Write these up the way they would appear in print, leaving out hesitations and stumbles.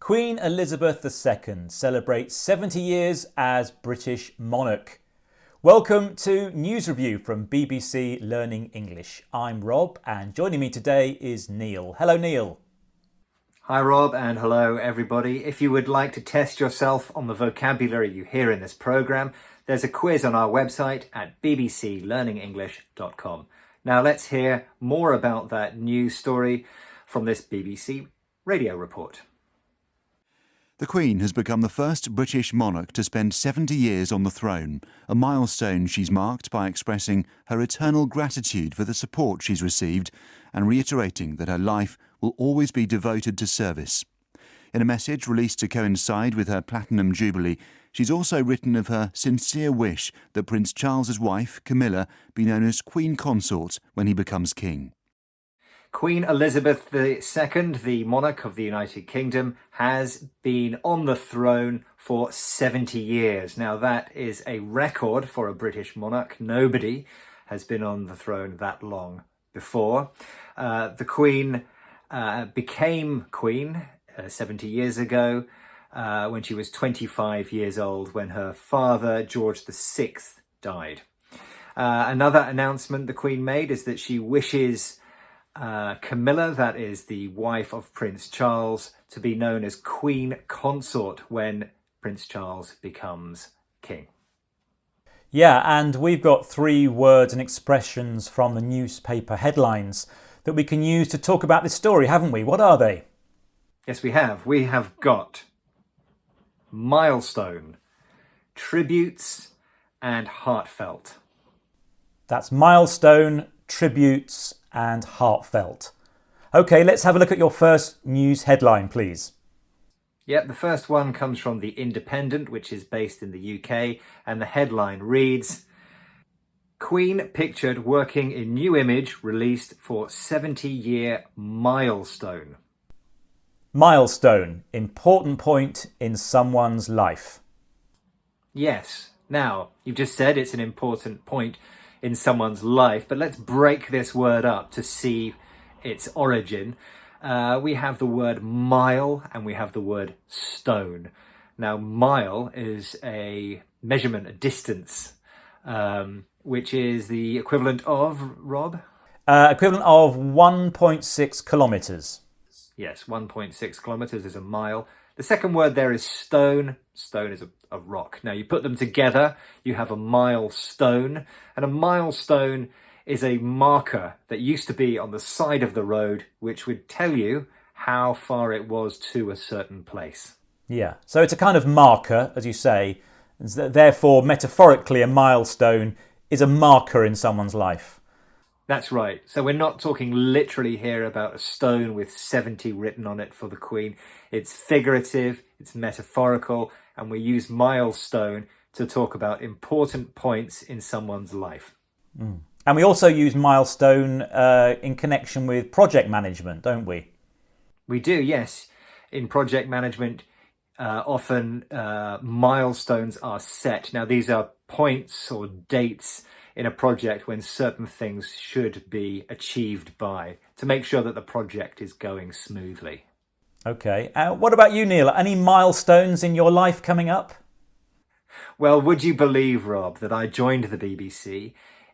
Queen Elizabeth II celebrates 70 years as British monarch. Welcome to News Review from BBC Learning English. I'm Rob and joining me today is Neil. Hello Neil. Hi Rob and hello everybody. If you would like to test yourself on the vocabulary you hear in this programme, there's a quiz on our website at bbclearningenglish.com. Now let's hear more about that news story from this BBC radio report. The Queen has become the first British monarch to spend 70 years on the throne, a milestone she's marked by expressing her eternal gratitude for the support she's received and reiterating that her life will always be devoted to service. In a message released to coincide with her Platinum Jubilee, she's also written of her sincere wish that Prince Charles's wife, Camilla, be known as Queen Consort when he becomes king. Queen Elizabeth II, the monarch of the United Kingdom, has been on the throne for 70 years. Now that is a record for a British monarch. Nobody has been on the throne that long before. The Queen became Queen 70 years ago when she was 25 years old, when her father, George VI, died. Another announcement the Queen made is that she wishes Camilla, that is the wife of Prince Charles, to be known as Queen Consort when Prince Charles becomes king. Yeah, and we've got 3 words and expressions from the newspaper headlines that we can use to talk about this story, haven't we? What are they? Yes, we have. We have got milestone, tributes, and heartfelt. That's milestone, tributes, and heartfelt. Okay, let's have a look at your first news headline, please. Yep, the first one comes from The Independent, which is based in the UK, and the headline reads, Queen pictured working in new image released for 70-year milestone. Milestone, important point in someone's life. Yes, now, you've just said it's an important point in someone's life, but let's break this word up to see its origin. We have the word mile and we have the word stone. Now, mile is a measurement, a distance, which is the equivalent of, Rob? Equivalent of 1.6 kilometres. Yes, 1.6 kilometres is a mile. The second word there is stone. Stone is a rock. Now, you put them together, you have a milestone. And a milestone is a marker that used to be on the side of the road, which would tell you how far it was to a certain place. Yeah, so it's a kind of marker, as you say. Therefore, metaphorically, a milestone is a marker in someone's life. That's right. So we're not talking literally here about a stone with 70 written on it for the Queen. It's figurative, it's metaphorical, and we use milestone to talk about important points in someone's life. And we also use milestone in connection with project management, don't we? We do, yes. In project management, often milestones are set. Now, these are points or dates in a project when certain things should be achieved by, to make sure that the project is going smoothly. Okay. What about you, Neil? Any milestones in your life coming up? Well, would you believe, Rob, that I joined the BBC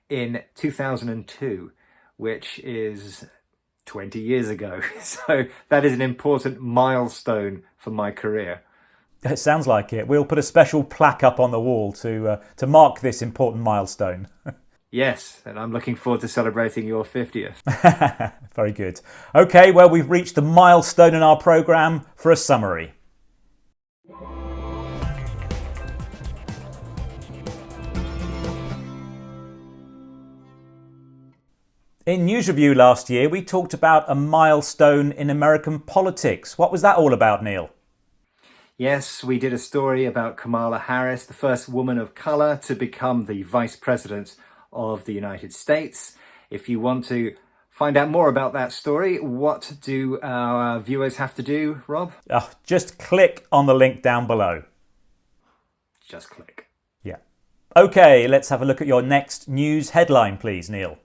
in 2002, which is 20 years ago. So that is an important milestone for my career. It sounds like it. We'll put a special plaque up on the wall to mark this important milestone. Yes, and I'm looking forward to celebrating your 50th. Very good. Okay, well, we've reached the milestone in our programme for a summary. In News Review last year, we talked about a milestone in American politics. What was that all about, Neil? Yes, we did a story about Kamala Harris, the first woman of colour to become the Vice President of the United States. If you want to find out more about that story, what do our viewers have to do, Rob? Just click on the link down below. Just click. Yeah. Okay, let's have a look at your next news headline, please, Neil.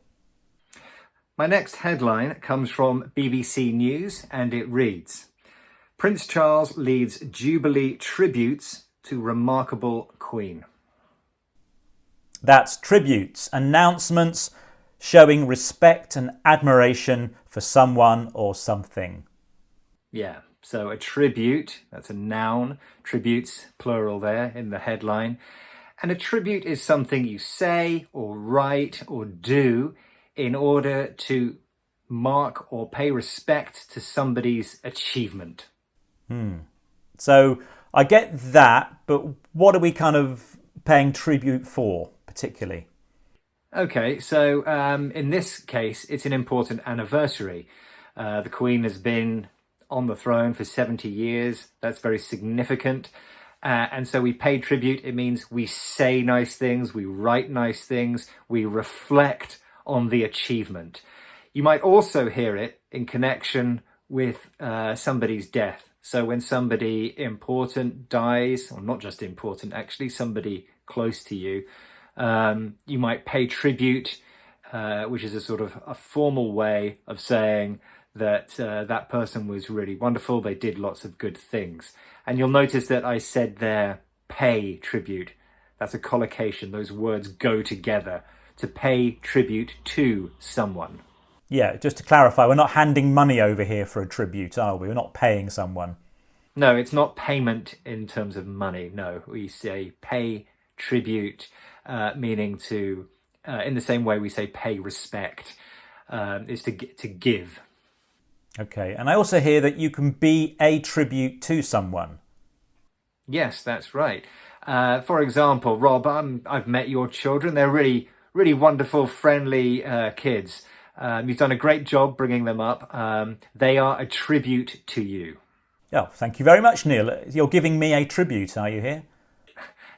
My next headline comes from BBC News and it reads, Prince Charles leads Jubilee tributes to remarkable Queen. That's tributes, announcements showing respect and admiration for someone or something. Yeah, so a tribute, that's a noun, tributes, plural there in the headline. And a tribute is something you say or write or do in order to mark or pay respect to somebody's achievement. So I get that, but what are we kind of paying tribute for particularly? Okay, so in this case, it's an important anniversary. The Queen has been on the throne for 70 years. That's very significant. And so we pay tribute. It means we say nice things, we write nice things, we reflect on the achievement. You might also hear it in connection with somebody's death. So when somebody important dies, or not just important, actually somebody close to you, you might pay tribute, which is a sort of a formal way of saying that that person was really wonderful, they did lots of good things. And you'll notice that I said there, pay tribute. That's a collocation, those words go together, to pay tribute to someone. Yeah, just to clarify, we're not handing money over here for a tribute, are we? We're not paying someone. No, it's not payment in terms of money. No, we say pay tribute, meaning to, in the same way we say pay respect, is to give. Okay, and I also hear that you can be a tribute to someone. Yes, that's right. For example, Rob, I've met your children. They're really, really wonderful, friendly kids. You've done a great job bringing them up. They are a tribute to you. Oh, thank you very much, Neil. You're giving me a tribute, are you here?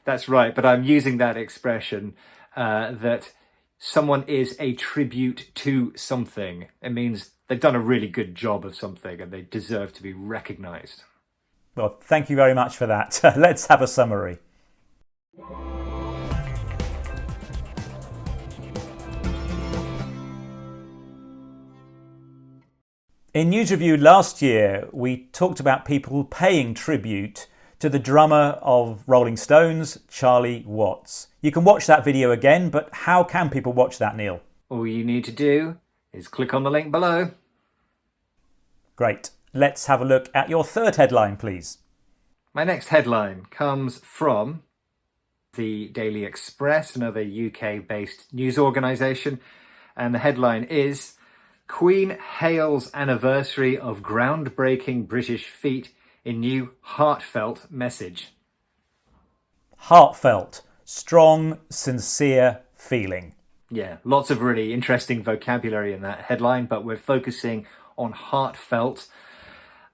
That's right, but I'm using that expression that someone is a tribute to something. It means they've done a really good job of something and they deserve to be recognised. Well, thank you very much for that. Let's have a summary. In News Review last year, we talked about people paying tribute to the drummer of Rolling Stones, Charlie Watts. You can watch that video again, but how can people watch that, Neil? All you need to do is click on the link below. Great. Let's have a look at your third headline, please. My next headline comes from the Daily Express, another UK-based news organisation, and the headline is Queen hails anniversary of groundbreaking British feat in new heartfelt message. Heartfelt, strong, sincere feeling. Yeah, lots of really interesting vocabulary in that headline, but we're focusing on heartfelt.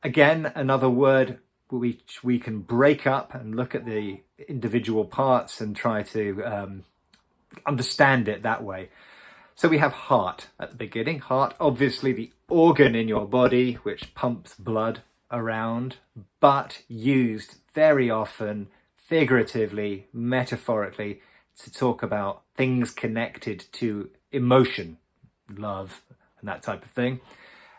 Again, another word which we can break up and look at the individual parts and try to understand it that way. So we have heart at the beginning. Heart, obviously the organ in your body which pumps blood around, but used very often figuratively, metaphorically, to talk about things connected to emotion, love, and that type of thing.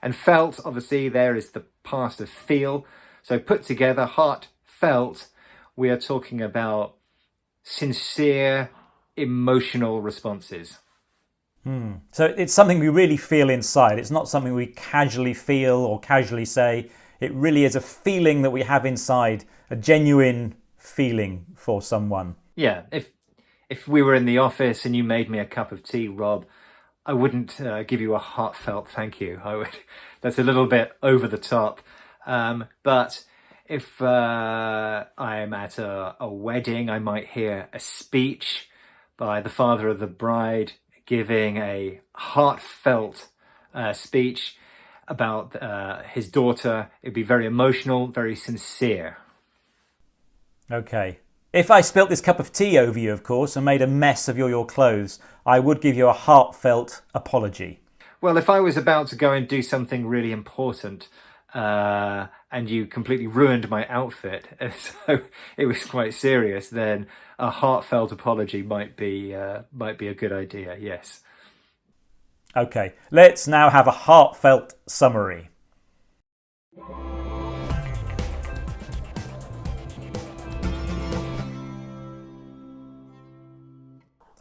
And felt, obviously, there is the past of feel. So put together, heartfelt, we are talking about sincere, emotional responses. So it's something we really feel inside. It's not something we casually feel or casually say. It really is a feeling that we have inside, a genuine feeling for someone. Yeah, if we were in the office and you made me a cup of tea, Rob, I wouldn't give you a heartfelt thank you. That's a little bit over the top. But if I'm at a wedding, I might hear a speech by the father of the bride giving a heartfelt speech about his daughter. It'd be very emotional, very sincere. Okay. If I spilt this cup of tea over you, of course, and made a mess of your clothes, I would give you a heartfelt apology. Well, if I was about to go and do something really important and you completely ruined my outfit, so it was quite serious, then a heartfelt apology might be a good idea, yes. Okay, let's now have a heartfelt summary.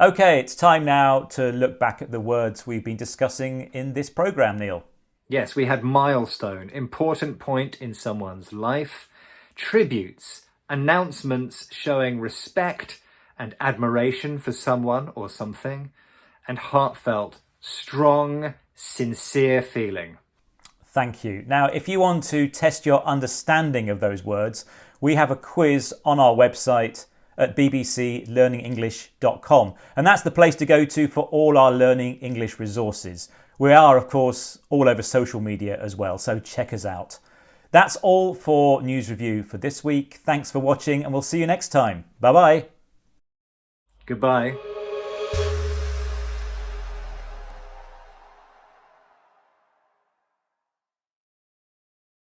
Okay, it's time now to look back at the words we've been discussing in this programme, Neil. Yes, we had milestone, important point in someone's life, tributes, announcements showing respect and admiration for someone or something, and heartfelt, strong, sincere feeling. Thank you. Now, if you want to test your understanding of those words, we have a quiz on our website at bbclearningenglish.com. And that's the place to go to for all our Learning English resources. We are, of course, all over social media as well, so check us out. That's all for News Review for this week. Thanks for watching, and we'll see you next time. Bye-bye. Goodbye.